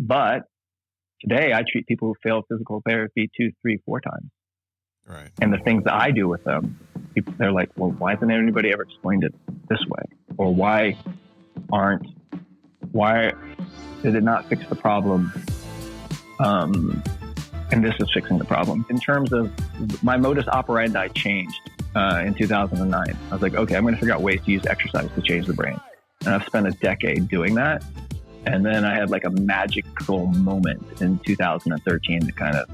But today I treat people who fail physical therapy 2, 3, 4 times. Right. And the things that I do with them, they're like, well, why hasn't anybody ever explained it this way? Or why did it not fix the problem? And this is fixing the problem. In terms of my modus operandi changed in 2009. I was like, okay, I'm going to figure out ways to use exercise to change the brain. And I've spent a decade doing that. And then I had like a magical moment in 2013 that kind of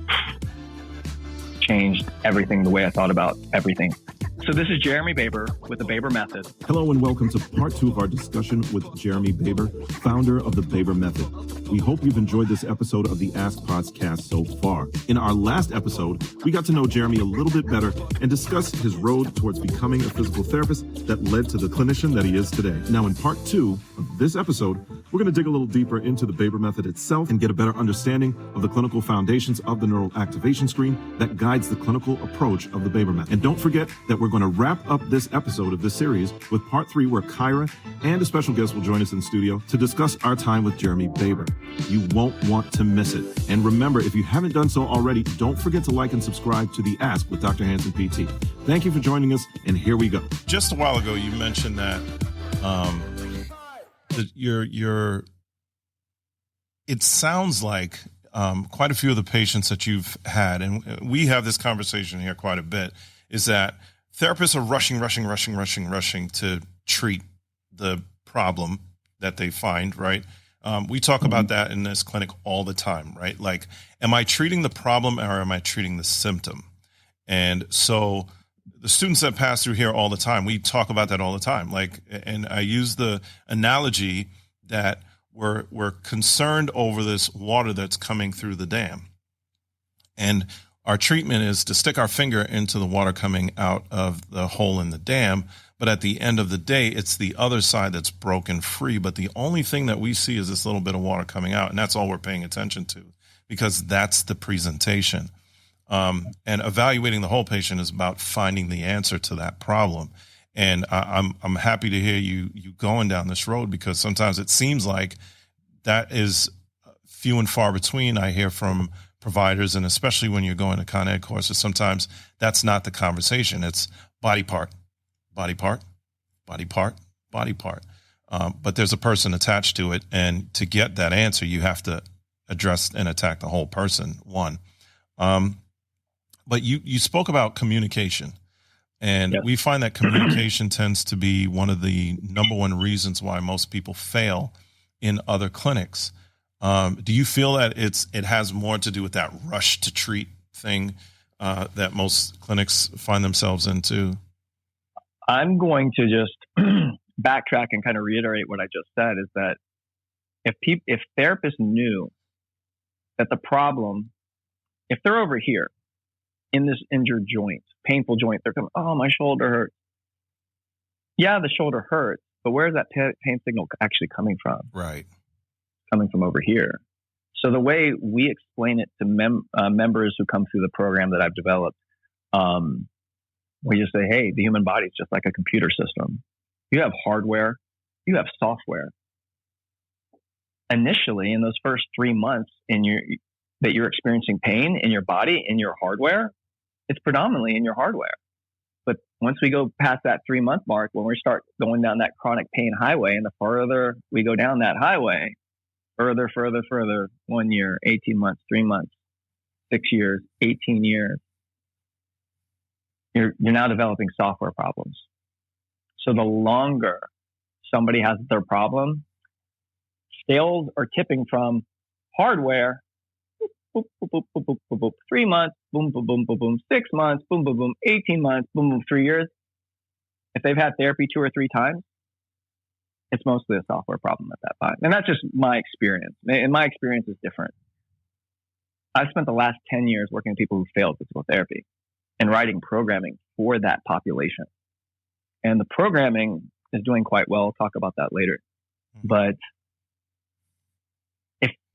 changed everything, the way I thought about everything. So this is Jeremy Baber with the Baber Method. Hello and welcome to part 2 of our discussion with Jeremy Baber, founder of the Baber Method. We hope you've enjoyed this episode of the Ask Podcast so far. In our last episode, we got to know Jeremy a little bit better and discuss his road towards becoming a physical therapist that led to the clinician that he is today. Now in part 2 of this episode, we're going to dig a little deeper into the Baber Method itself and get a better understanding of the clinical foundations of the neural activation screen that guides the clinical approach of the Baber Method. And don't forget that we're going to wrap up this episode of this series with part 3, where Kyra and a special guest will join us in studio to discuss our time with Jeremy Baber. You won't want to miss it. And remember, if you haven't done so already, don't forget to like and subscribe to the Ask with Dr. Hanson PT. Thank you for joining us, and here we go. Just a while ago, you mentioned that it sounds like quite a few of the patients that you've had, and we have this conversation here quite a bit, is that therapists are rushing to treat the problem that they find, right? We talk about that in this clinic all the time, right? Like, am I treating the problem or am I treating the symptom? And so the students that pass through here all the time, we talk about that all the time. Like, and I use the analogy that we're concerned over this water that's coming through the dam. And our treatment is to stick our finger into the water coming out of the hole in the dam. But at the end of the day, it's the other side that's broken free. But the only thing that we see is this little bit of water coming out. And that's all we're paying attention to, because that's the presentation. And evaluating the whole patient is about finding the answer to that problem. And I'm happy to hear you going down this road, because sometimes it seems like that is few and far between. I hear from providers, and especially when you're going to Con Ed courses, sometimes that's not the conversation. It's body part, body part, body part, body part. But there's a person attached to it. And to get that answer, you have to address and attack the whole person, one. But you spoke about communication. And we find that communication tends to be one of the number one reasons why most people fail in other clinics. Do you feel that it has more to do with that rush to treat thing that most clinics find themselves into? I'm going to just backtrack and kind of reiterate what I just said, is that if therapists knew that the problem, if they're over here in this injured joint, painful joint, they're coming, oh, my shoulder hurts. Yeah, the shoulder hurts, but where is that pain signal actually coming from? Right. Coming from over here. So the way we explain it to members who come through the program that I've developed, we just say, hey, the human body is just like a computer system. You have hardware, you have software. Initially, in those first 3 months that you're experiencing pain in your body, in your hardware, it's predominantly in your hardware. But once we go past that 3-month mark, when we start going down that chronic pain highway, and the further we go down that highway, further, 1 year, 18 months, 3 months, 6 years, 18 years, you're now developing software problems. So the longer somebody has their problem, scales are tipping from hardware, boop, boop, boop, boop, boop, boop, boop, 3 months, boom, boom, boom, boom, boom, 6 months, boom, boom, boom, 18 months, boom, boom, 3 years. If they've had therapy 2 or 3 times, it's mostly a software problem at that time. And that's just my experience. And my experience is different. I've spent the last 10 years working with people who failed physical therapy and writing programming for that population. And the programming is doing quite well. I'll talk about that later. But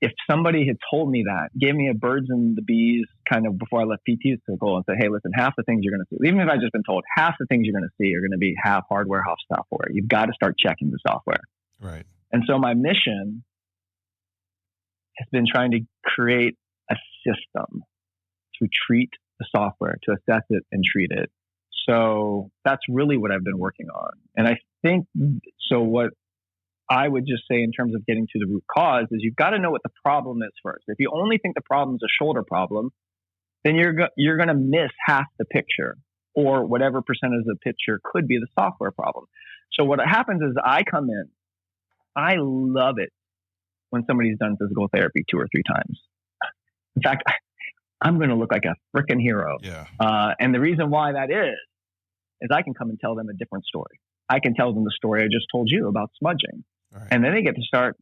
if somebody had told me that, gave me a birds and the bees kind of before I left PT school and said, hey, listen, half the things you're going to see, even if I'd just been told half the things you're going to see are going to be half hardware, half software, you've got to start checking the software. Right. And so my mission has been trying to create a system to treat the software, to assess it and treat it. So that's really what I've been working on. And I think, so what I would just say in terms of getting to the root cause is you've got to know what the problem is first. If you only think the problem is a shoulder problem, then you're going to miss half the picture, or whatever percentage of the picture could be the software problem. So what happens is I come in, I love it when somebody's done physical therapy 2 or 3 times. In fact, I'm going to look like a freaking hero. Yeah. And the reason why that is I can come and tell them a different story. I can tell them the story I just told you about smudging. Right. And then they get to start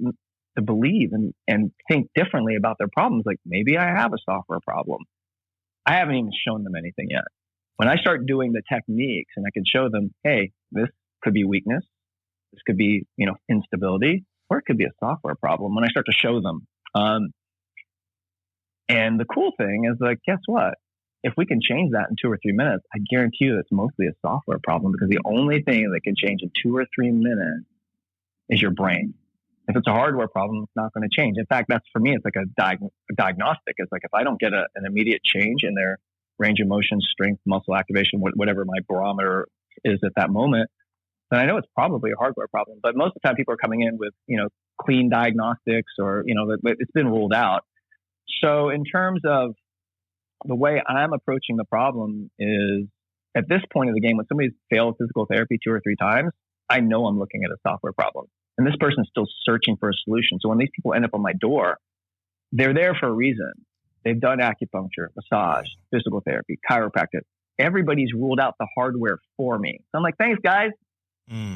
to believe and think differently about their problems. Like, maybe I have a software problem. I haven't even shown them anything yet. When I start doing the techniques and I can show them, hey, this could be weakness. This could be, instability, or it could be a software problem. When I start to show them, and the cool thing is, like, guess what? If we can change that in 2 or 3 minutes, I guarantee you it's mostly a software problem, because the only thing that can change in 2 or 3 minutes is your brain. If it's a hardware problem, it's not going to change. In fact, that's, for me, it's like a diagnostic. It's like, if I don't get an immediate change in their range of motion, strength, muscle activation, whatever my barometer is at that moment, then I know it's probably a hardware problem. But most of the time people are coming in with, clean diagnostics, or, it's been ruled out. So in terms of the way I'm approaching the problem is, at this point of the game, when somebody's failed physical therapy 2 or 3 times, I know I'm looking at a software problem. And this person's still searching for a solution. So when these people end up on my door, they're there for a reason. They've done acupuncture, massage, physical therapy, chiropractic. Everybody's ruled out the hardware for me. So I'm like, thanks, guys.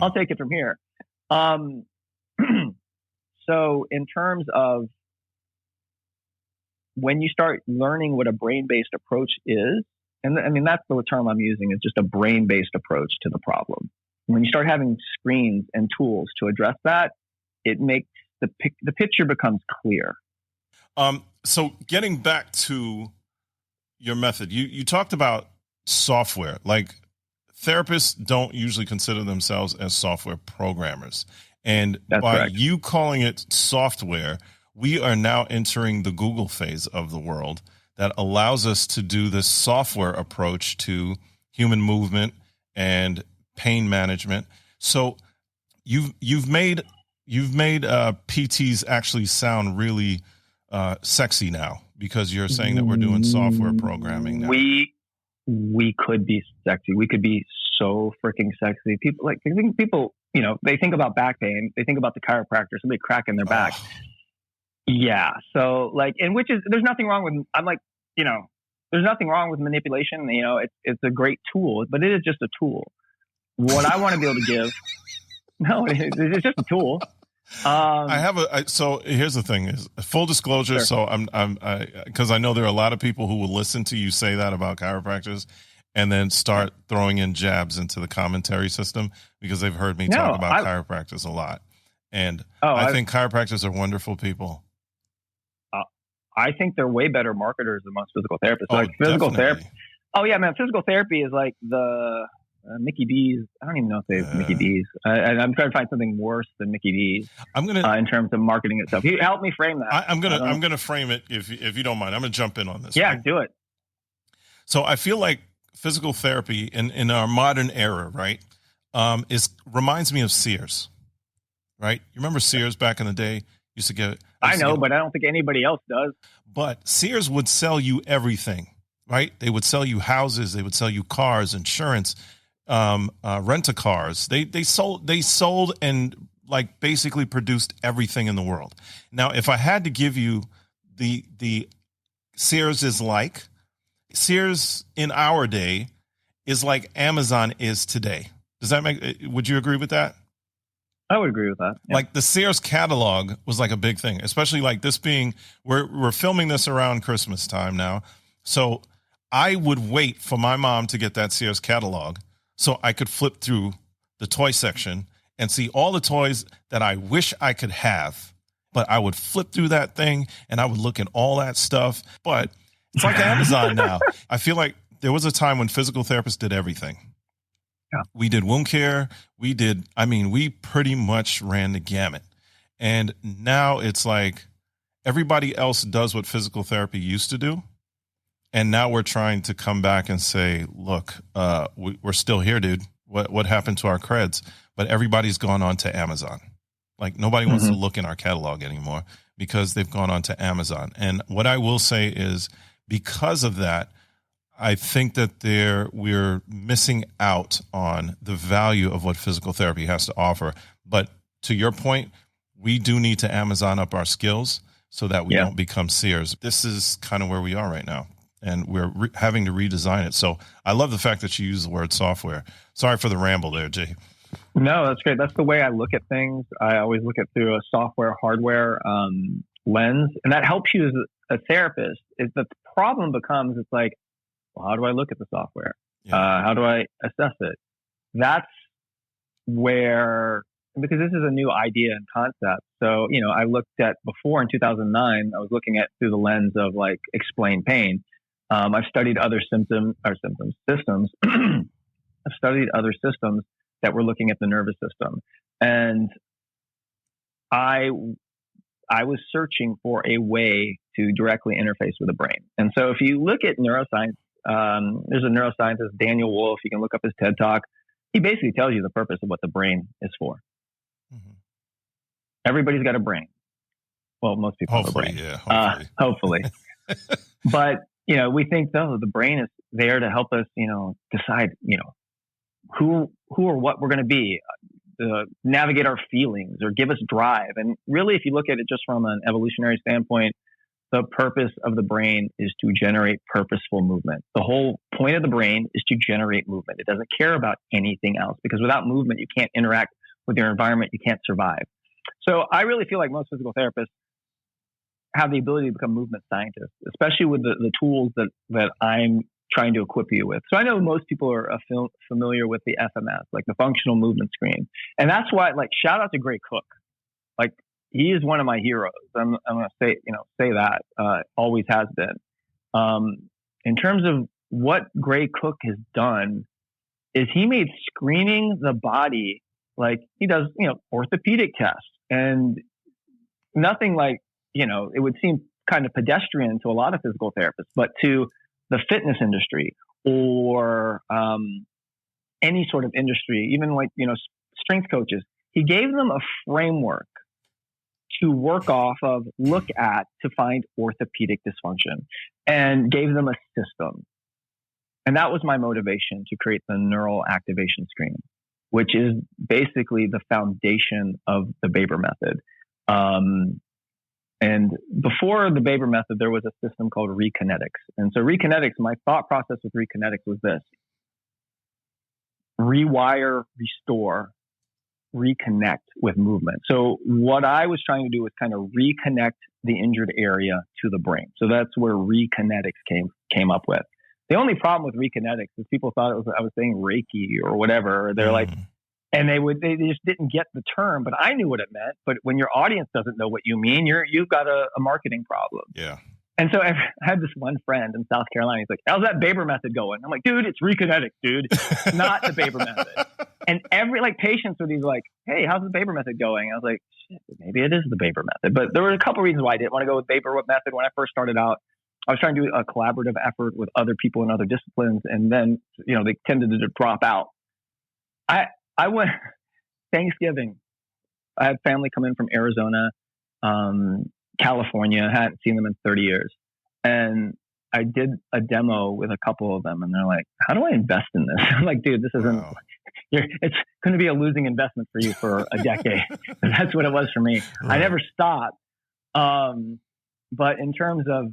I'll take it from here. So in terms of when you start learning what a brain-based approach is, and I mean, that's the term I'm using, is just a brain-based approach to the problem. When you start having screens and tools to address that, it makes the picture becomes clear. So getting back to your method, you talked about software. Like, therapists don't usually consider themselves as software programmers. And That's by correct. you calling it software, we are now entering the Google phase of the world that allows us to do this software approach to human movement and pain management. So you've made PTs actually sound really sexy now, because you're saying that we're doing software programming now. We could be sexy. We could be so freaking sexy. People they think about back pain. They think about the chiropractor, somebody cracking their back. Yeah. So there's nothing wrong with, there's nothing wrong with manipulation. It's a great tool, but it is just a tool. What I want to be able to give, it's just a tool. So here's the thing: is full disclosure. Sure. So because I know there are a lot of people who will listen to you say that about chiropractors, and then start throwing in jabs into the commentary system, because they've heard me talk about chiropractors a lot. And I think chiropractors are wonderful people. I think they're way better marketers than most physical therapists. Physical therapy. Oh yeah, man. Physical therapy is like the Mickey D's. I don't even know if they have Mickey D's. I'm trying to find something worse than Mickey D's. I'm gonna in terms of marketing itself. Help me frame that. I'm gonna frame it if you don't mind. I'm gonna jump in on this. Yeah, right? Do it. So I feel like physical therapy in our modern era, right, reminds me of Sears. Right? You remember Sears back in the day? Used to get. I know, but I don't think anybody else does. But Sears would sell you everything, right? They would sell you houses. They would sell you cars, insurance, rent-a-cars. They sold and basically produced everything in the world. Now, if I had to give you the Sears in our day is like Amazon is today. Would you agree with that? I would agree with that. Yeah. Like the Sears catalog was like a big thing, especially like this being, we're filming this around Christmas time now. So I would wait for my mom to get that Sears catalog so I could flip through the toy section and see all the toys that I wish I could have. But I would flip through that thing and I would look at all that stuff. But it's like Amazon now. I feel like there was a time when physical therapists did everything. Yeah. We did wound care. We pretty much ran the gamut. And now it's like everybody else does what physical therapy used to do. And now we're trying to come back and say, look, we're still here, dude. What happened to our creds? But everybody's gone on to Amazon. Like nobody wants to look in our catalog anymore because they've gone on to Amazon. And what I will say is because of that, I think that we're missing out on the value of what physical therapy has to offer. But to your point, we do need to Amazon up our skills so that we don't become seers. This is kind of where we are right now. And we're having to redesign it. So I love the fact that you use the word software. Sorry for the ramble there, Jay. No, that's great. That's the way I look at things. I always look at through a software, hardware lens. And that helps you as a therapist. Is the problem becomes, it's like, well, how do I look at the software? Yeah. How do I assess it? That's where, because this is a new idea and concept. So, I looked at before in 2009, I was looking at through the lens of like explain pain. I've studied other systems. I've studied other systems that were looking at the nervous system. And I was searching for a way to directly interface with the brain. And so if you look at neuroscience, there's a neuroscientist, Daniel Wolf, you can look up his TED Talk. He basically tells you the purpose of what the brain is for. Mm-hmm. Everybody's got a brain. Well, most people have a brain. Yeah, hopefully. But, we think, though, the brain is there to help us, decide, who or what we're going to be, navigate our feelings or give us drive. And really, if you look at it just from an evolutionary standpoint, the purpose of the brain is to generate purposeful movement. The whole point of the brain is to generate movement. It doesn't care about anything else because without movement, you can't interact with your environment. You can't survive. So I really feel like most physical therapists have the ability to become movement scientists, especially with the tools that I'm trying to equip you with. So I know most people are familiar with the FMS, like the functional movement screen. And that's why, like, shout out to Gray Cook. Like, he is one of my heroes. I'm going to say that, always has been. In terms of what Gray Cook has done is he made screening the body, like he does, orthopedic tests and nothing like, it would seem kind of pedestrian to a lot of physical therapists, but to the fitness industry or any sort of industry, even like, strength coaches, he gave them a framework to work off of, look at, to find orthopedic dysfunction, and gave them a system. And that was my motivation to create the neural activation screen, which is basically the foundation of the Baber method. And before the Baber method, there was a system called Rekinetics. And so Rekinetics, my thought process with Rekinetics was this: rewire, restore, reconnect with movement. So what I was trying to do was kind of reconnect the injured area to the brain. So that's where Rekinetics came up with. The only problem with Rekinetics is people thought I was saying Reiki or whatever. They're like, and they just didn't get the term, but I knew what it meant. But when your audience doesn't know what you mean, you've got a marketing problem. Yeah. And so I had this one friend in South Carolina. He's like, how's that Baber method going? I'm like, dude, it's Rekinetics, dude, not the Baber method. And every patients would be like, hey, how's the Baber method going? I was like, shit, maybe it is the Baber method. But there were a couple reasons why I didn't want to go with Baber method. When I first started out, I was trying to do a collaborative effort with other people in other disciplines. And then, they tended to drop out. I went Thanksgiving. I had family come in from Arizona, California. I hadn't seen them in 30 years. And I did a demo with a couple of them. And they're like, how do I invest in this? I'm like, dude, this isn't, it's going to be a losing investment for you for a decade. That's what it was for me. Right. I never stopped. But in terms of,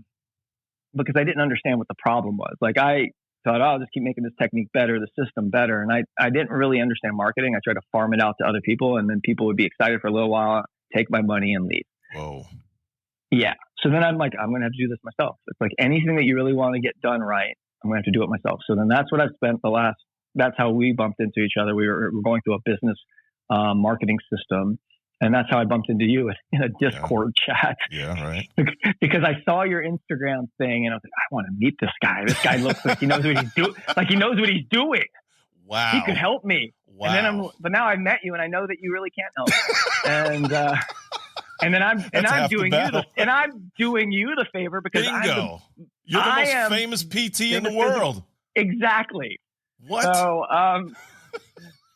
because I didn't understand what the problem was. Like I thought, I'll just keep making this technique better, the system better. And I didn't really understand marketing. I tried to farm it out to other people, and then people would be excited for a little while, take my money and leave. Whoa. Yeah. So then I'm like, I'm going to have to do this myself. It's like anything that you really want to get done right, I'm going to have to do it myself. So then that's what I've spent that's how we bumped into each other. We were going through a business marketing system. And that's how I bumped into you in a Discord chat. Yeah, right. Because I saw your Instagram thing, and I was like, I want to meet this guy. This guy looks like he knows what he's doing. Like he knows what he's doing. Wow. He could help me. Wow. And then but now I met you, and I know that you really can't help me. And then I'm doing you the favor because Bingo. You're the most famous PT in the world. Exactly. What?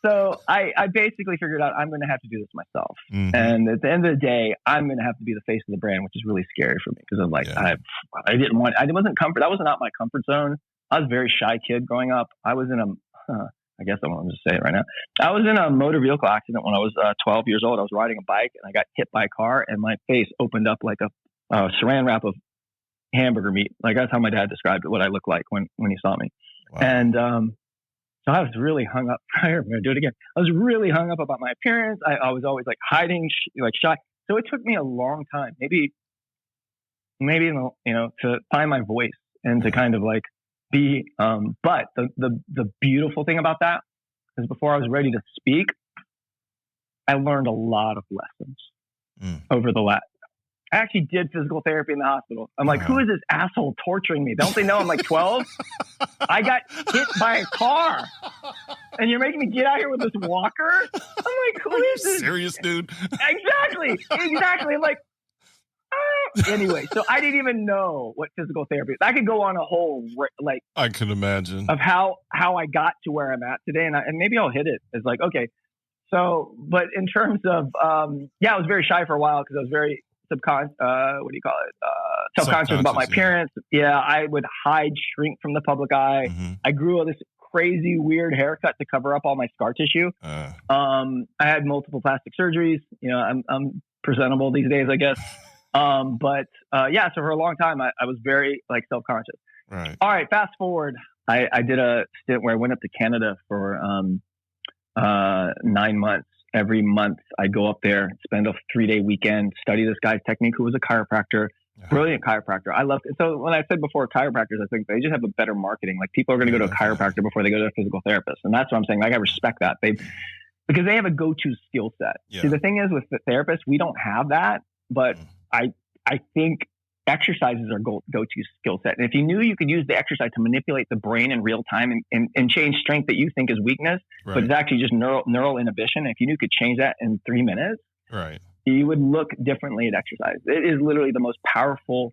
So I basically figured out I'm going to have to do this myself. Mm-hmm. And at the end of the day, I'm going to have to be the face of the brand, which is really scary for me because I'm like, I wasn't out my comfort zone. I was a very shy kid growing up. I was in I guess I want to just say it right now. I was in a motor vehicle accident when I was 12 years old. I was riding a bike and I got hit by a car and my face opened up like a saran wrap of hamburger meat. Like that's how my dad described it, what I looked like when he saw me. Wow. And so I was really hung up. I'm going to do it again. I was really hung up about my appearance. I was always like hiding, like shy. So it took me a long time, maybe, to find my voice and to kind of like be, but the beautiful thing about that is before I was ready to speak, I learned a lot of lessons over the last. I actually did physical therapy in the hospital. I'm like, who is this asshole torturing me? Don't they know I'm like 12? I got hit by a car and you're making me get out here with this walker? I'm like, who is this? Serious, dude? Exactly. I'm like, anyway, so I didn't even know what physical therapy is. I could go on a whole, like, I can imagine of how I got to where I'm at today. And maybe I'll hit it. It's like, okay. So, but in terms of, I was very shy for a while because I was very self-conscious about my appearance. Yeah, I would hide, shrink from the public eye. Mm-hmm. I grew this crazy, weird haircut to cover up all my scar tissue. I had multiple plastic surgeries. You know, I'm presentable these days, I guess. So for a long time, I was very like self-conscious. Right. All right, fast forward. I did a stint where I went up to Canada for 9 months. Every month I'd go up there, spend a 3-day weekend, study this guy's technique who was a chiropractor, brilliant chiropractor. I loved it. So when I said before chiropractors, I think they just have a better marketing. Like people are going to go to a chiropractor before they go to a physical therapist. And that's what I'm saying. Like I respect that. Because they have a go-to skill set. Yeah. See, the thing is with the therapists, we don't have that, but I think exercise is our go-to skill set. And if you knew you could use the exercise to manipulate the brain in real time and change strength that you think is weakness, right. but it's actually just neural inhibition. If you knew you could change that in 3 minutes, right, you would look differently at exercise. It is literally the most powerful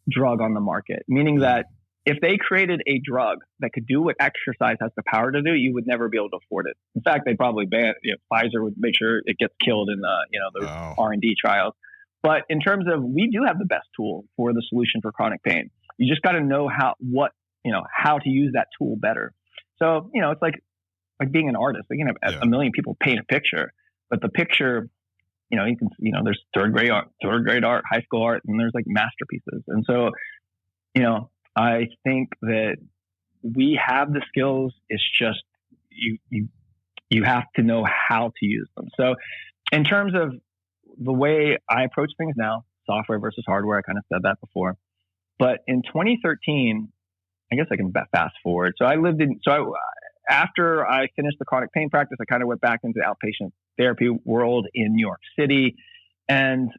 drug on the market, meaning that if they created a drug that could do what exercise has the power to do, you would never be able to afford it. In fact, they'd probably ban it. Pfizer would make sure it gets killed in the R&D trials. But in terms of, we do have the best tool for the solution for chronic pain. You just got to know how to use that tool better. So, it's like being an artist. You can have a million people paint a picture, but the picture, there's third grade art, high school art, and there's like masterpieces. And so, I think that we have the skills. It's just, you have to know how to use them. So in terms of the way I approach things now, software versus hardware, I kind of said that before. But in 2013, I guess I can fast forward. So after I finished the chronic pain practice, I kind of went back into the outpatient therapy world in New York City. And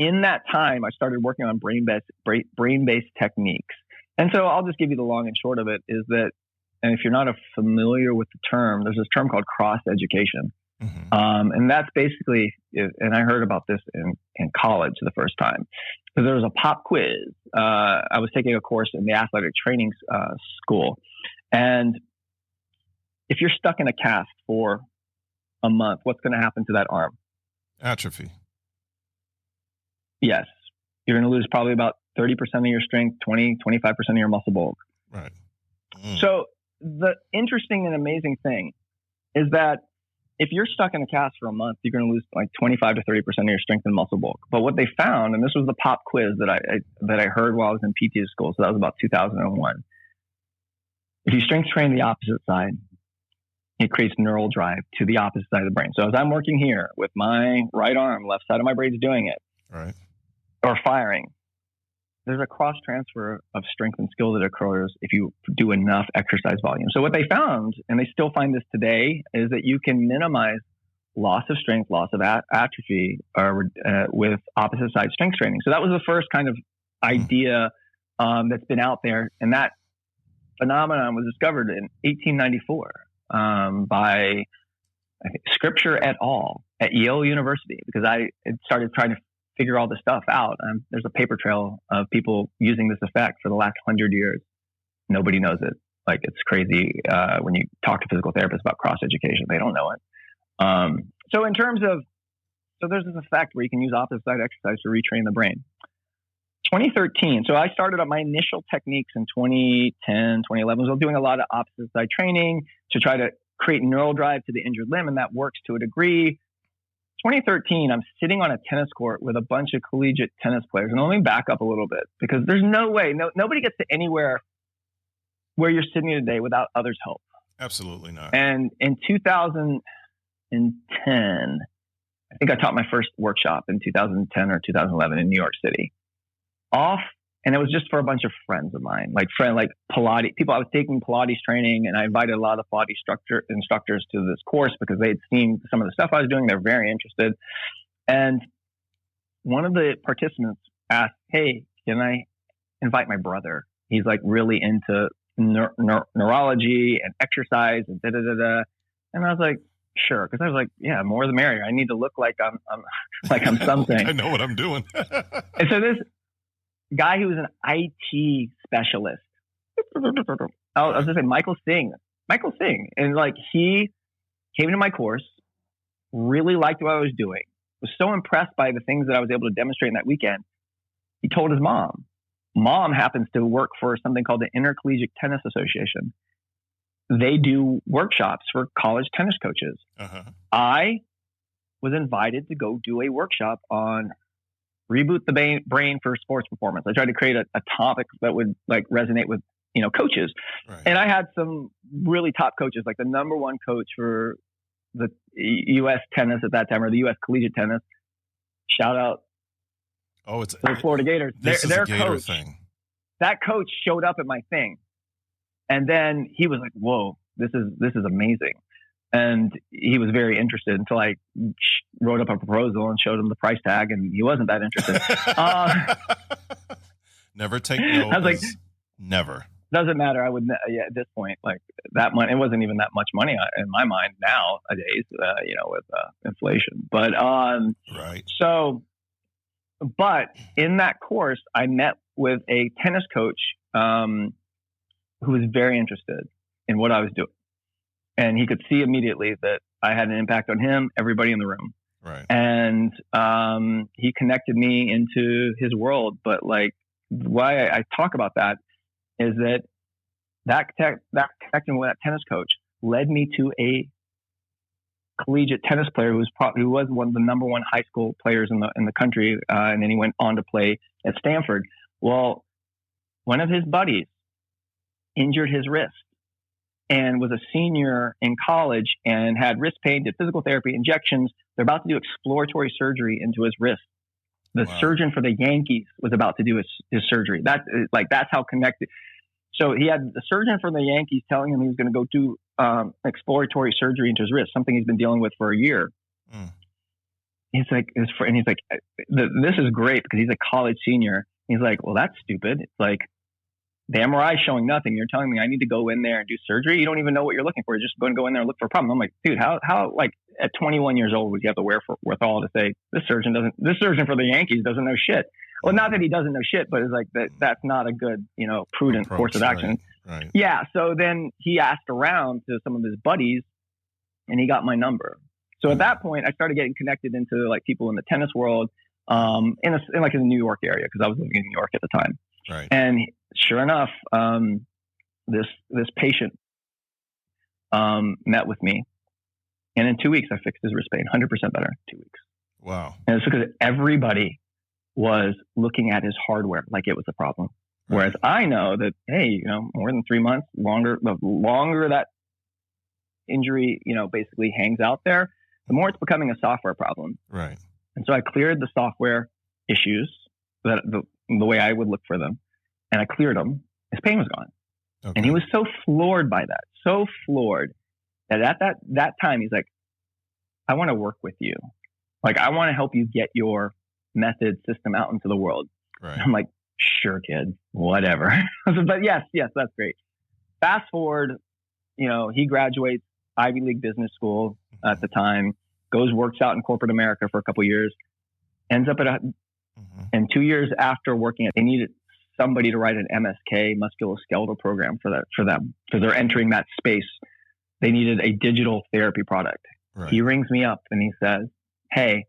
in that time, I started working on brain-based techniques. And so I'll just give you the long and short of it is that, and if you're not familiar with the term, there's this term called cross-education. Mm-hmm. And that's basically, and I heard about this in college the first time, because there was a pop quiz. I was taking a course in the athletic training school. And if you're stuck in a cast for a month, what's going to happen to that arm? Atrophy. Yes. You're going to lose probably about 30% of your strength, 20, 25% of your muscle bulk. Right. So the interesting and amazing thing is that if you're stuck in a cast for a month, you're going to lose like 25 to 30% of your strength and muscle bulk. But what they found, and this was the pop quiz that I heard while I was in PT school, so that was about 2001. If you strength train the opposite side, it creates neural drive to the opposite side of the brain. So as I'm working here with my right arm, left side of my brain's doing it, right, or firing, there's a cross transfer of strength and skill that occurs if you do enough exercise volume. So what they found, and they still find this today, is that you can minimize loss of strength, loss of atrophy with opposite side strength training. So that was the first kind of idea that's been out there. And that phenomenon was discovered in 1894 by Scripture et al. At Yale University, because I started trying to figure all this stuff out. There's a paper trail of people using this effect for the last 100 years. Nobody knows it. Like, it's crazy when you talk to physical therapists about cross education, they don't know it. So in terms of, there's this effect where you can use opposite side exercise to retrain the brain. 2013. So I started up my initial techniques in 2010, 2011. I was doing a lot of opposite side training to try to create neural drive to the injured limb, and that works to a degree. 2013, I'm sitting on a tennis court with a bunch of collegiate tennis players. And let me back up a little bit, because there's no way, nobody gets to anywhere where you're sitting today without others' help. Absolutely not. And in 2010, I think I taught my first workshop in 2010 or 2011 in New York City. And it was just for a bunch of friends of mine, like Pilates people. I was taking Pilates training, and I invited a lot of Pilates instructors to this course because they had seen some of the stuff I was doing. They're very interested. And one of the participants asked, "Hey, can I invite my brother? He's like really into neurology and exercise and da da da da." And I was like, "Sure," because I was like, "Yeah, more the merrier. I need to look like I'm something. I know what I'm doing." And so this guy who was an IT specialist, I was just saying Michael Singh, and like, he came to my course, really liked what I was doing, was so impressed by the things that I was able to demonstrate in that weekend. He told his mom. Mom happens to work for something called the Intercollegiate Tennis Association. They do workshops for college tennis coaches. Uh-huh. I was invited to go do a workshop on reboot the brain for sports performance. I tried to create a topic that would like resonate with, coaches. Right. And I had some really top coaches, like the number one coach for the U.S. tennis at that time, or the U.S. collegiate tennis. Shout out. Oh, it's the Florida Gators. Their a Gator coach, thing. That coach showed up at my thing, and then he was like, "Whoa, this is amazing." And he was very interested until I wrote up a proposal and showed him the price tag, and he wasn't that interested. Never take no. I was like, never. Doesn't matter. I would, at this point, like that money, it wasn't even that much money in my mind nowadays, with inflation. But right. So, but in that course, I met with a tennis coach who was very interested in what I was doing. And he could see immediately that I had an impact on him, everybody in the room. Right. And he connected me into his world. But like, why I talk about that is that connecting with that tennis coach led me to a collegiate tennis player who was one of the number one high school players in the country, and then he went on to play at Stanford. Well, one of his buddies injured his wrist and was a senior in college and had wrist pain, did physical therapy, injections. They're about to do exploratory surgery into his wrist. The surgeon for the Yankees was about to do his surgery. That's how connected. So he had the surgeon for the Yankees telling him he was going to go do exploratory surgery into his wrist, something he's been dealing with for a year. Mm. He's like, this is great because he's a college senior. He's like, well, that's stupid. It's like, the MRI is showing nothing. You're telling me I need to go in there and do surgery? You don't even know what you're looking for. You're just going to go in there and look for a problem. I'm like, dude, how like at 21 years old would you have the wherewithal to say this surgeon for the Yankees doesn't know shit? Well, not that he doesn't know shit, but it's like that's not a good, prudent approach, course of action. Right. Yeah. So then he asked around to some of his buddies, and he got my number. So at that point, I started getting connected into like people in the tennis world, in the New York area, because I was living in New York at the time. Right. And sure enough, this patient met with me, and in 2 weeks I fixed his wrist pain, 100% better in 2 weeks. Wow! And it's because everybody was looking at his hardware like it was a problem, whereas I know that more than 3 months, the longer that injury basically hangs out there, the more it's becoming a software problem. Right. And so I cleared the software issues that the way I would look for them. And I cleared them. His pain was gone. Okay. And he was so floored by that, that at that time, he's like, I want to work with you. Like, I want to help you get your method system out into the world. Right. I'm like, sure, kid, whatever. But yes, that's great. Fast forward, he graduates Ivy League Business School, at the time, works out in corporate America for a couple of years, ends up and 2 years after working they needed somebody to write an MSK, musculoskeletal program for them, because they're entering that space. They needed a digital therapy product. Right. He rings me up and he says, "Hey,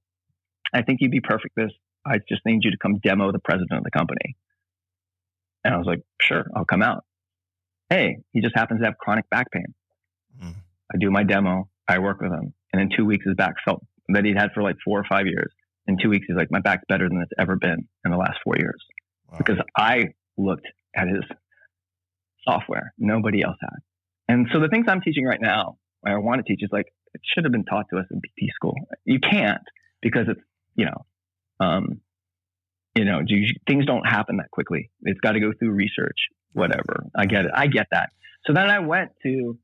I think you'd be perfect this. I just need you to come demo the president of the company." And I was like, "Sure, I'll come out." Hey, he just happens to have chronic back pain. I do my demo. I work with him. And in 2 weeks, his back felt that he'd had for like 4 or 5 years. In 2 weeks, he's like, "My back's better than it's ever been in the last 4 years." Wow. Because I looked at his software. Nobody else had. And so the things I'm teaching right now, I want to teach, is like, it should have been taught to us in PT school. You can't, because it's, things don't happen that quickly. It's got to go through research, whatever. I get it. I get that. So then I went to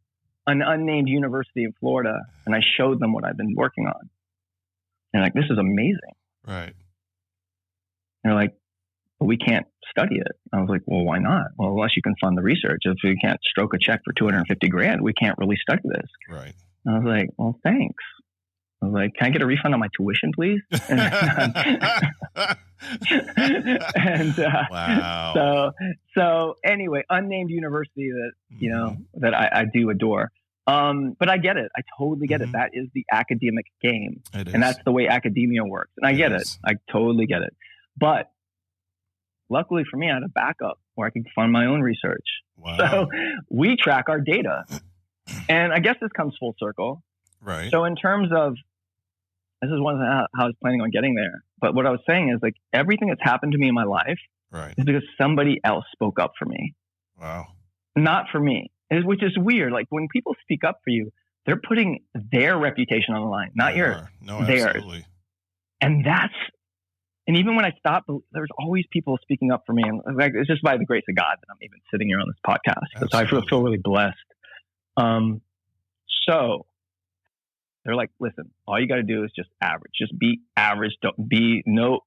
an unnamed university in Florida and I showed them what I've been working on. And like, this is amazing. Right. And they're like, "Well, we can't study it." I was like, "Well, why not?" "Well, unless you can fund the research. If you can't stroke a check for $250,000, we can't really study this." Right. And I was like, "Well, thanks." I was like, "Can I get a refund on my tuition, please?" Wow. So anyway, unnamed university that I do adore. But I get it. I totally get it. That is the academic game. It is. And that's the way academia works. And I get it. I totally get it. But luckily for me, I had a backup where I could fund my own research. Wow. So we track our data. And I guess this comes full circle. Right. So in terms of, this is one of how I was planning on getting there. But what I was saying is, like, everything that's happened to me in my life is because somebody else spoke up for me. Wow. Not for me, which is weird. Like, when people speak up for you, they're putting their reputation on the line, not yours. No, theirs. absolutely. And even when I stopped, there's always people speaking up for me. And like, it's just by the grace of God that I'm even sitting here on this podcast. So I feel really blessed. So they're like, "Listen, all you got to do is just average. Just be average. Don't be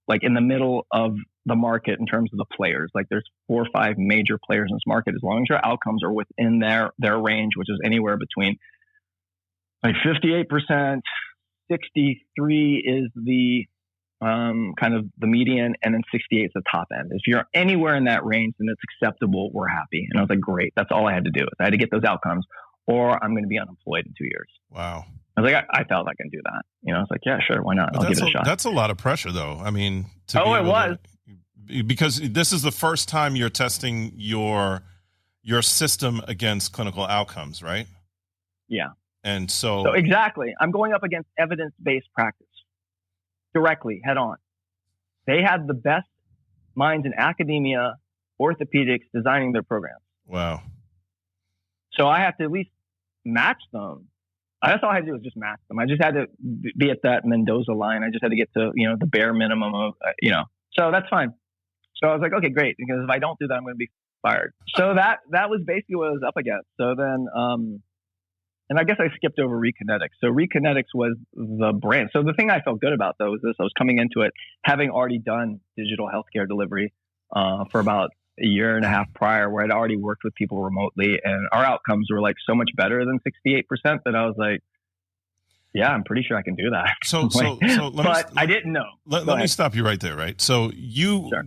like in the middle of the market in terms of the players. Like, there's 4 or 5 major players in this market. As long as your outcomes are within their range, which is anywhere between like 58%, 63 is the kind of the median, and then 68 is the top end. If you're anywhere in that range, then it's acceptable. We're happy." And I was like, "Great. That's all I had to do. I had to get those outcomes, or I'm going to be unemployed in 2 years." Wow. I was like, I felt I can do that. I was like, "Yeah, sure. Why not? I'll give it a shot." That's a lot of pressure, though. I mean, it was. Because this is the first time you're testing your system against clinical outcomes, right? Yeah. And so exactly, I'm going up against evidence-based practice directly, head on. They had the best minds in academia, orthopedics, designing their programs. Wow. So I have to at least match them. That's all I had to do was just match them. I just had to be at that Mendoza line. I just had to get to, the bare minimum of, so that's fine. So I was like, okay, great. Because if I don't do that, I'm going to be fired. So that was basically what I was up against. So then, and I guess I skipped over Rekinetics. So Rekinetics was the brand. So the thing I felt good about, though, was this. I was coming into it having already done digital healthcare delivery for about a year and a half prior, where I'd already worked with people remotely, and our outcomes were like so much better than 68% that I was like, yeah, I'm pretty sure I can do that. I didn't know. Let me stop you right there, right? So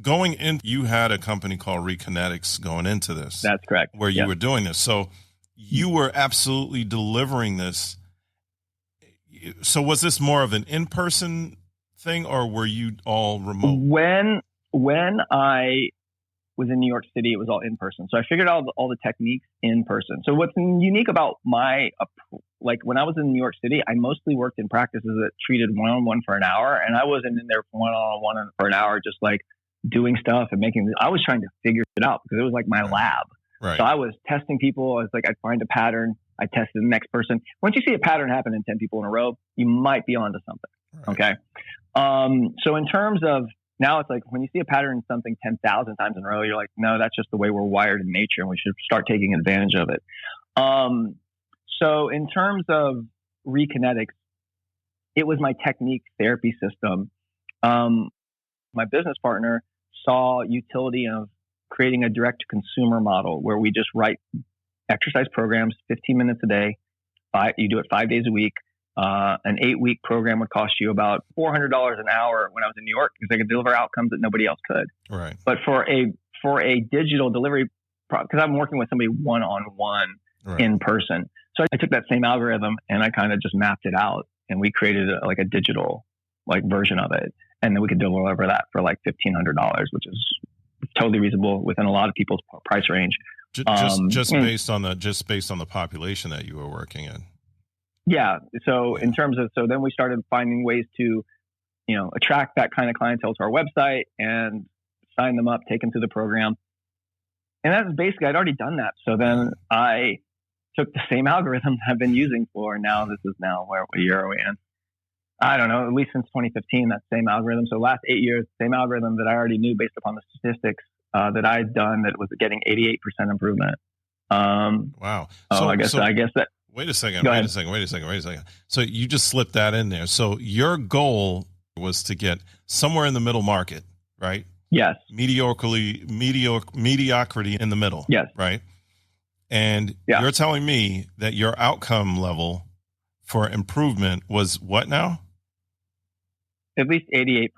going in, you had a company called Rekinetics going into this. That's correct. Where you were doing this. So you were absolutely delivering this. So was this more of an in-person thing, or were you all remote? When I was in New York City, it was all in person. So I figured out all the techniques in person. So what's unique about when I was in New York City, I mostly worked in practices that treated one-on-one for an hour, and I wasn't in there for one-on-one for an hour, just like doing stuff and I was trying to figure it out because it was like my lab. Right. So I was testing people. I was like, I'd find a pattern. I tested the next person. Once you see a pattern happen in 10 people in a row, you might be onto something. Right. Okay. So in terms of, now it's like when you see a pattern in something 10,000 times in a row, you're like, no, that's just the way we're wired in nature, and we should start taking advantage of it. So in terms of Rekinetics, it was my technique therapy system. My business partner saw utility of creating a direct-to-consumer model where we just write exercise programs, 15 minutes a day. You do it 5 days a week. An 8-week program would cost you about $400 an hour when I was in New York, because I could deliver outcomes that nobody else could. Right. But for a digital delivery, because I'm working with somebody one-on-one in person. So I took that same algorithm and I kind of just mapped it out, and we created a digital version of it. And then we could deliver that for like $1,500, which is totally reasonable within a lot of people's price range. Just based on the population that you were working in. Yeah. So in terms of, then we started finding ways to, attract that kind of clientele to our website and sign them up, take them through the program. And that's basically, I'd already done that. So then I took the same algorithm I've been using for now. This is now what year are we in? I don't know, at least since 2015, that same algorithm. So last 8 years, same algorithm that I already knew based upon the statistics that I'd done, that was getting 88% improvement. Wow. So I guess that. Wait a second. So you just slipped that in there. So your goal was to get somewhere in the middle market, right? Yes. Mediocrity in the middle. Yes. Right. And you're telling me that your outcome level for improvement was what now? At least 88%.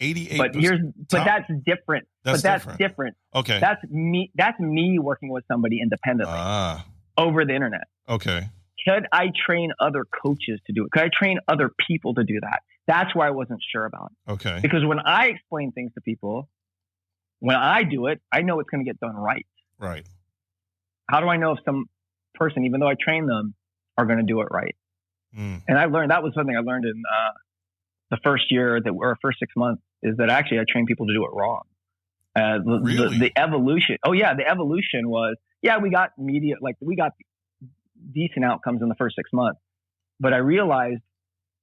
88%. But that's different. That's different. Okay. That's me working with somebody independently over the internet. Okay. Could I train other coaches to do it? Could I train other people to do that? That's where I wasn't sure about. Okay. Because when I explain things to people, when I do it, I know it's going to get done right. Right. How do I know if some person, even though I train them, are going to do it right? And that was something I learned in the first year first 6 months, is that actually I trained people to do it wrong. Really? The evolution. Oh yeah. The evolution was, we got we got decent outcomes in the first 6 months, but I realized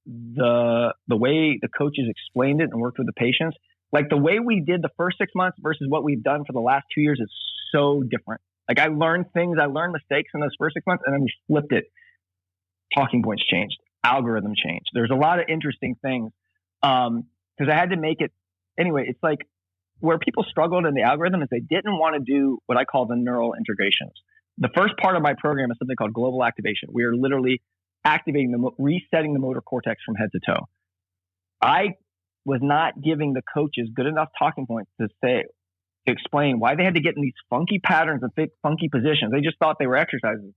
the way the coaches explained it and worked with the patients, the way we did the first 6 months versus what we've done for the last 2 years is so different. I learned mistakes in those first 6 months, and then we flipped it. Talking points changed, algorithm changed. There's a lot of interesting things. Cause I had to make it anyway. It's like where people struggled in the algorithm is they didn't want to do what I call the neural integrations. The first part of my program is something called global activation. We are literally activating resetting the motor cortex from head to toe. I was not giving the coaches good enough talking points to explain why they had to get in these funky patterns and funky positions. They just thought they were exercises.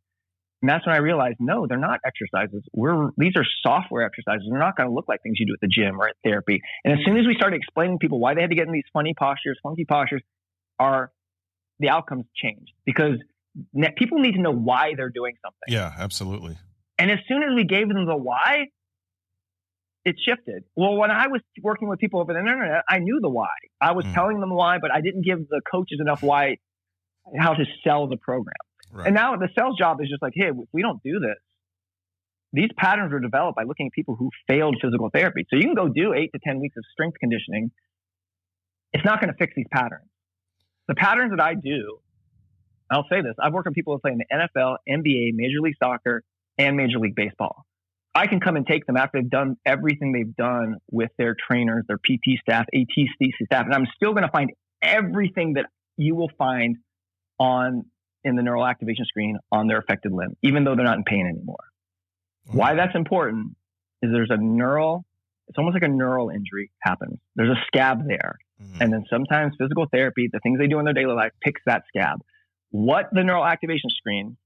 And that's when I realized, no, they're not exercises. These are software exercises. They're not going to look like things you do at the gym or at therapy. And as soon as we started explaining to people why they had to get in these funky postures, the outcomes changed, because people need to know why they're doing something. Yeah, absolutely. And as soon as we gave them the why, it shifted. Well, when I was working with people over the internet, I knew the why. I was telling them why, but I didn't give the coaches enough how to sell the program. Right. And now the sales job is just like, hey, if we don't do this, these patterns were developed by looking at people who failed physical therapy. So you can go do 8 to 10 weeks of strength conditioning. It's not going to fix these patterns. The patterns that I do, I'll say this, I've worked with people who play in the NFL, NBA, Major League Soccer, and Major League Baseball. I can come and take them after they've done everything they've done with their trainers, their PT staff, AT staff, and I'm still going to find everything that you will find in the neural activation screen on their affected limb, even though they're not in pain anymore. Why that's important is it's almost like a neural injury happens. There's a scab there. And then sometimes physical therapy, the things they do in their daily life, picks that scab. What the neural activation screen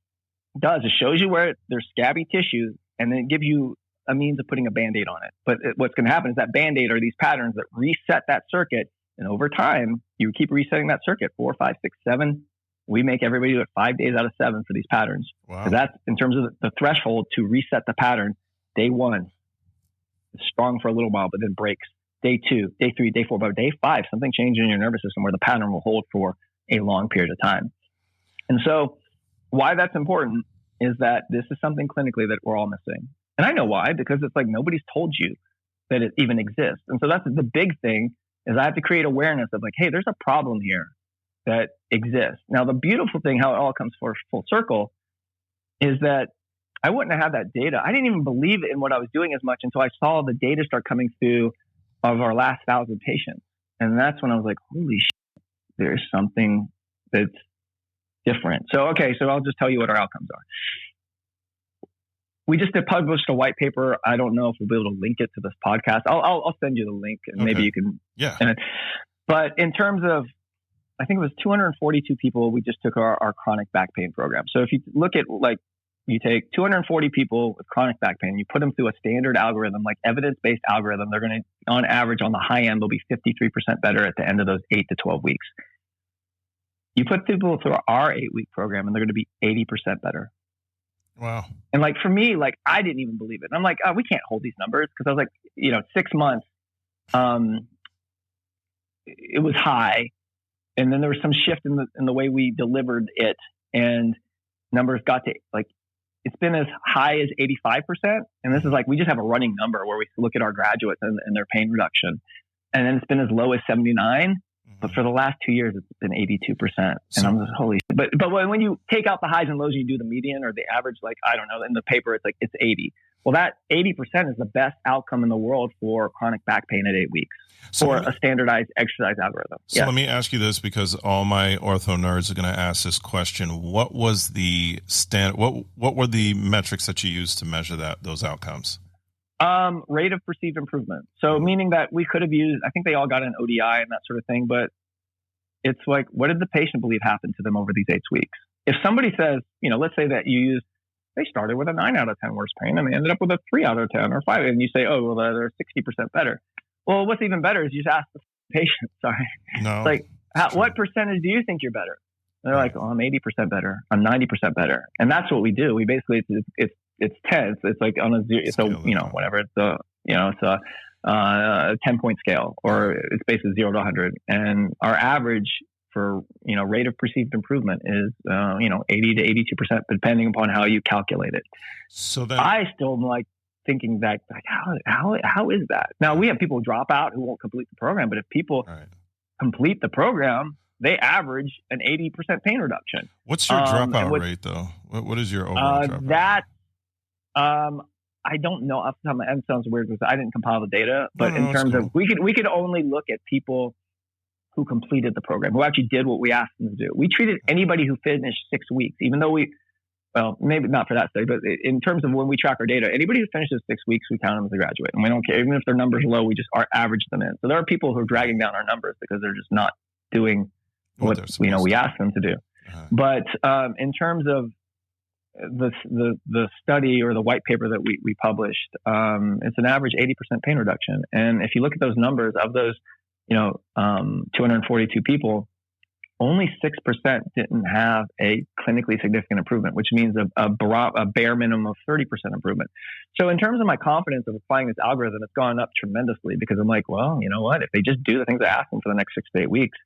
does is shows you where there's scabby tissue, and then it gives you a means of putting a Band-Aid on it. But what's going to happen is that Band-Aid are these patterns that reset that circuit. And over time, you keep resetting that circuit 4, 5, 6, 7. We make everybody do it 5 days out of 7 for these patterns. Wow. So that's in terms of the threshold to reset the pattern. Day 1 is strong for a little while, but then breaks. Day 2, day 3, day 4, by day 5, something changes in your nervous system where the pattern will hold for a long period of time. And so why that's important is that this is something clinically that we're all missing. And I know why, because it's like nobody's told you that it even exists. And so that's the big thing, is I have to create awareness of like, hey, there's a problem here that exists. Now, the beautiful thing, how it all comes full circle, is that I wouldn't have had that data. I didn't even believe in what I was doing as much until I saw the data start coming through of our last 1,000 patients. And that's when I was like, holy shit, there's something that's different. So I'll just tell you what our outcomes are. we just published a white paper. I don't know if we'll be able to link it to this podcast. I'll send you the link and maybe you can. Yeah. But in terms of, I think it was 242 people. We just took our chronic back pain program. So if you look at like, you take 240 people with chronic back pain, you put them through a standard algorithm, like evidence-based algorithm. They're going to, on average, on the high end, they'll be 53% better at the end of those 8 to 12 weeks. You put people through our 8-week program and they're going to be 80% better. Wow. And like, for me, like, I didn't even believe it. I'm like, oh, we can't hold these numbers. Cause I was like, 6 months, it was high. And then there was some shift in the way we delivered it, and numbers got to like, it's been as high as 85%. And this is like, we just have a running number where we look at our graduates and their pain reduction. And then it's been as low as 79. But for the last 2 years, it's been 82%. And I'm just, holy shit. But when you take out the highs and lows, you do the median or the average, like, I don't know, in the paper, it's like, it's 80. Well, that 80% is the best outcome in the world for chronic back pain at 8 weeks for a standardized exercise algorithm. So let me ask you this, because all my ortho nerds are going to ask this question. What was the what were the metrics that you used to measure those outcomes? Rate of perceived improvement. So meaning that we could have used, I think they all got an ODI and that sort of thing, but it's like, what did the patient believe happened to them over these 8 weeks? If somebody says, let's say that they started with a 9 out of 10 worst pain and they ended up with a 3 out of 10 or 5, and you say, oh, well, they're 60% better. Well, what's even better is you just ask the patient, sorry. No. Like, what percentage do you think you're better? And they're like, oh, I'm 80% better. I'm 90% better. And that's what we do. We basically, it's 10. It's like on a zero. So, whatever. It's a 10-point scale, or it's basically 0 to 100. And our average for, rate of perceived improvement is, 80 to 82%, depending upon how you calculate it. So then I still am like thinking that, like, how is that? Now, we have people drop out who won't complete the program, but if people complete the program, they average an 80% pain reduction. What's your dropout rate, though? What is your overall dropout rate? I don't know off the top of my head. It sounds weird because I didn't compile the data, but in terms of, we could only look at people who completed the program, who actually did what we asked them to do. We treated anybody who finished 6 weeks, even though maybe not for that study, but in terms of when we track our data, anybody who finishes 6 weeks, we count them as a graduate, and we don't care. Even if their numbers are low, we just average them in. So there are people who are dragging down our numbers because they're just not doing what we asked them to do. But in terms of the study or the white paper that we published, it's an average 80% pain reduction. And if you look at those numbers of those, 242 people, only 6% didn't have a clinically significant improvement, which means a bare minimum of 30% improvement. So in terms of my confidence of applying this algorithm, it's gone up tremendously, because I'm like, well, you know what? If they just do the things I ask them for the next 6 to 8 weeks,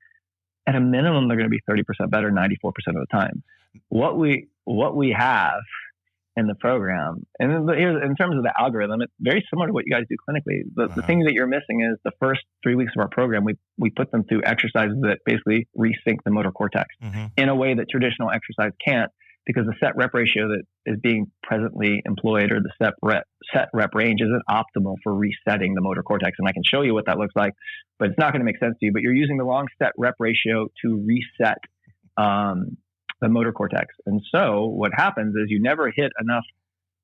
at a minimum, they're going to be 30% better 94% of the time. What we have in the program, and in terms of the algorithm, it's very similar to what you guys do clinically. The thing that you're missing is the first 3 weeks of our program, we put them through exercises that basically resync the motor cortex in a way that traditional exercise can't, because the set rep ratio that is being presently employed, or the set rep range, isn't optimal for resetting the motor cortex. And I can show you what that looks like, but it's not going to make sense to you. But you're using the wrong set rep ratio to reset the motor cortex. And so what happens is you never hit enough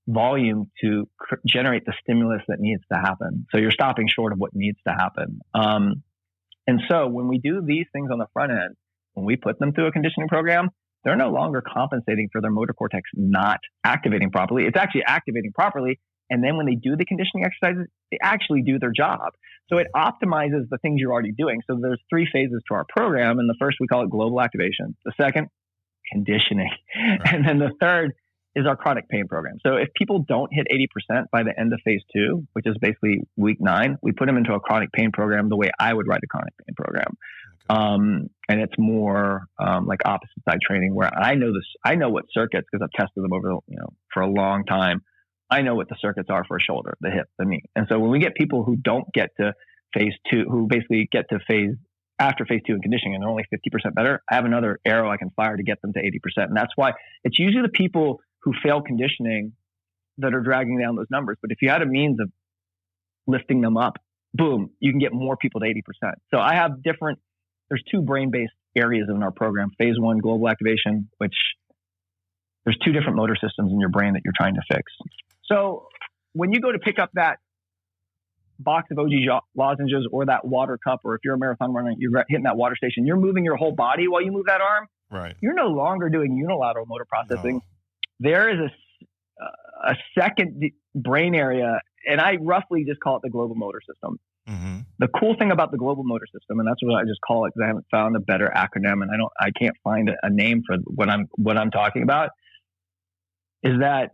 volume to generate the stimulus that needs to happen. So you're stopping short of what needs to happen. And so when we do these things on the front end, when we put them through a conditioning program, they're no longer compensating for their motor cortex not activating properly. It's actually activating properly. And then when they do the conditioning exercises, they actually do their job. So it optimizes the things you're already doing. So there's 3 phases to our program. And the first, we call it global activation. The second, conditioning. And then the third is our chronic pain program. So if people don't hit 80% by the end of phase 2, which is basically week 9, we put them into a chronic pain program the way I would write a chronic pain program. And it's more like opposite side training, where I know what circuits, because I've tested them over, for a long time. I know what the circuits are for a shoulder, the hip, the knee. And so when we get people who don't get to phase 2, who basically get to after phase 2 in conditioning, and they're only 50% better, I have another arrow I can fire to get them to 80%. And that's why it's usually the people who fail conditioning that are dragging down those numbers. But if you had a means of lifting them up, boom, you can get more people to 80%. So I have there's 2 brain-based areas in our program. Phase 1, global activation, which there's 2 different motor systems in your brain that you're trying to fix. So when you go to pick up that box of OG lozenges or that water cup, or if you're a marathon runner, you're hitting that water station, you're moving your whole body while you move that arm. Right. You're no longer doing unilateral motor processing. No. There is a second brain area, and I roughly just call it the global motor system. Mm-hmm. The cool thing about the global motor system, and that's what I just call it because I haven't found a better acronym, and I can't find a name for what I'm talking about, is that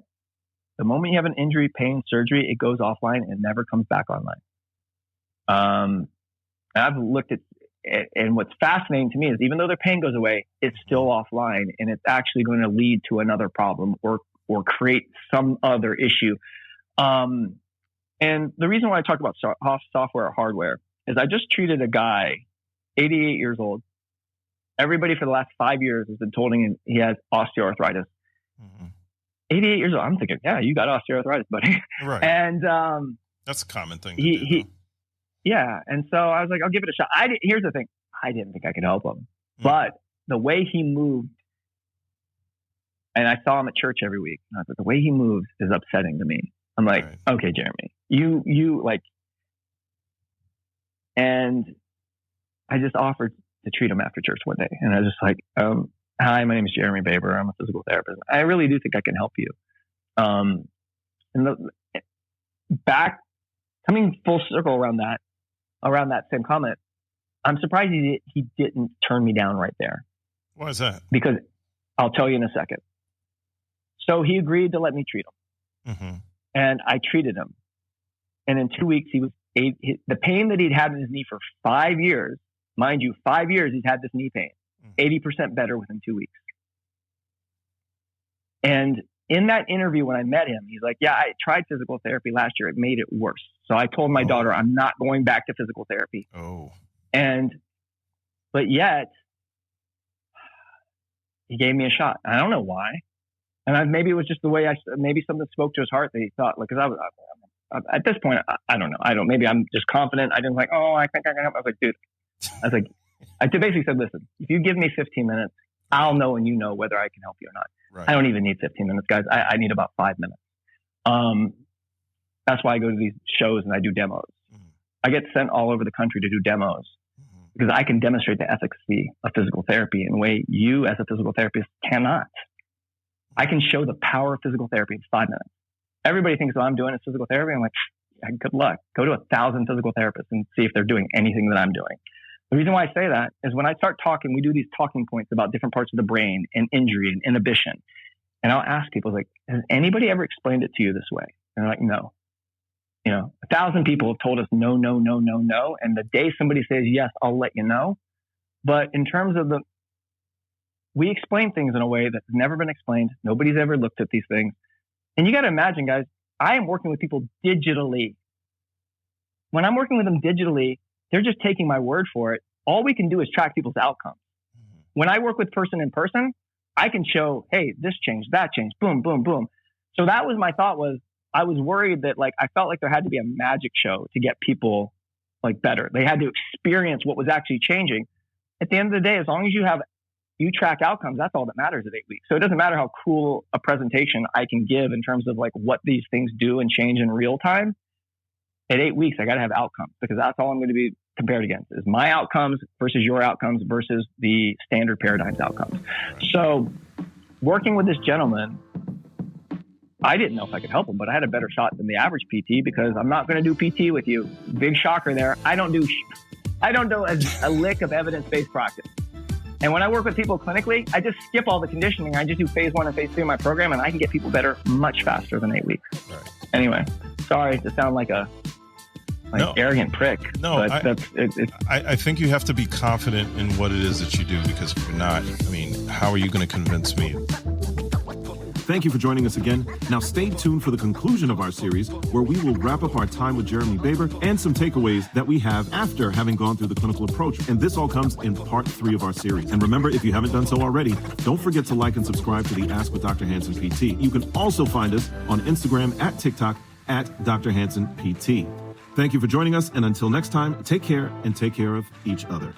the moment you have an injury, pain, surgery, it goes offline and never comes back online. I've looked at, and what's fascinating to me is even though their pain goes away, it's still offline, and it's actually going to lead to another problem or create some other issue. And the reason why I talk about software or hardware is I just treated a guy, 88 years old. Everybody for the last 5 years has been told he has osteoarthritis. Mm-hmm. 88 years old. I'm thinking, yeah, you got osteoarthritis, buddy. Right. And that's a common thing to do. Yeah. And so I was like, I'll give it a shot. Here's the thing. I didn't think I could help him. Mm-hmm. But the way he moved, and I saw him at church every week, and I was like, the way he moves is upsetting to me. I'm like, right. Okay, Jeremy, you like, and I just offered to treat him after church one day. And I was just like, hi, my name is Jeremy Baber. I'm a physical therapist. I really do think I can help you. And coming full circle around that same comment, I'm surprised he didn't turn me down right there. Why is that? Because I'll tell you in a second. So he agreed to let me treat him. Mm-hmm. And I treated him. And in 2 weeks, the pain that he'd had in his knee for 5 years, mind you, 5 years he's had this knee pain, 80% better within 2 weeks. And in that interview, when I met him, he's like, yeah, I tried physical therapy last year. It made it worse. So I told my daughter, I'm not going back to physical therapy. But yet he gave me a shot. I don't know why. And maybe it was just the way maybe something spoke to his heart that he thought, like, cause I was, at this point, I don't know. Maybe I'm just confident. I didn't like, I think I can help. I was like, dude, I basically said, listen, if you give me 15 minutes, I'll know and you know whether I can help you or not. Right. I don't even need 15 minutes, guys. I need about 5 minutes. That's why I go to these shows and I do demos. Mm-hmm. I get sent all over the country to do demos because I can demonstrate the efficacy of physical therapy in a way you as a physical therapist cannot. I can show the power of physical therapy in 5 minutes. Everybody thinks what I'm doing is physical therapy. I'm like, good luck. Go to 1,000 physical therapists and see if they're doing anything that I'm doing. The reason why I say that is when I start talking, we do these talking points about different parts of the brain and injury and inhibition. And I'll ask people, like, has anybody ever explained it to you this way? And they're like, no. 1,000 people have told us no, no, no, no, no. And the day somebody says yes, I'll let you know. But in terms of we explain things in a way that's never been explained. Nobody's ever looked at these things. And you got to imagine, guys, I am working with people digitally. When I'm working with them digitally, they're just taking my word for it. All we can do is track people's outcomes. Mm-hmm. When I work with person in person, I can show, hey, this changed, that changed, boom, boom, boom. So that was my thought was, I was worried that I felt like there had to be a magic show to get people better. They had to experience what was actually changing. At the end of the day, as long as you track outcomes, that's all that matters at 8 weeks. So it doesn't matter how cool a presentation I can give in terms of what these things do and change in real time. At 8 weeks, I got to have outcomes because that's all I'm going to be compared against is my outcomes versus your outcomes versus the standard paradigm's outcomes. So working with this gentleman, I didn't know if I could help him, but I had a better shot than the average PT because I'm not going to do PT with you. Big shocker there. I don't do a lick of evidence-based practice. And when I work with people clinically, I just skip all the conditioning. I just do phase 1 and phase 2 of my program, and I can get people better much faster than 8 weeks. Right. Anyway, sorry to sound like a arrogant prick. No, I think you have to be confident in what it is that you do because if you're not, how are you going to convince me? Thank you for joining us again. Now stay tuned for the conclusion of our series where we will wrap up our time with Jeremy Baber and some takeaways that we have after having gone through the clinical approach. And this all comes in part 3 of our series. And remember, if you haven't done so already, don't forget to like and subscribe to the Ask with Dr. Hansen PT. You can also find us on Instagram, at TikTok, at Dr. Hansen PT. Thank you for joining us. And until next time, take care and take care of each other.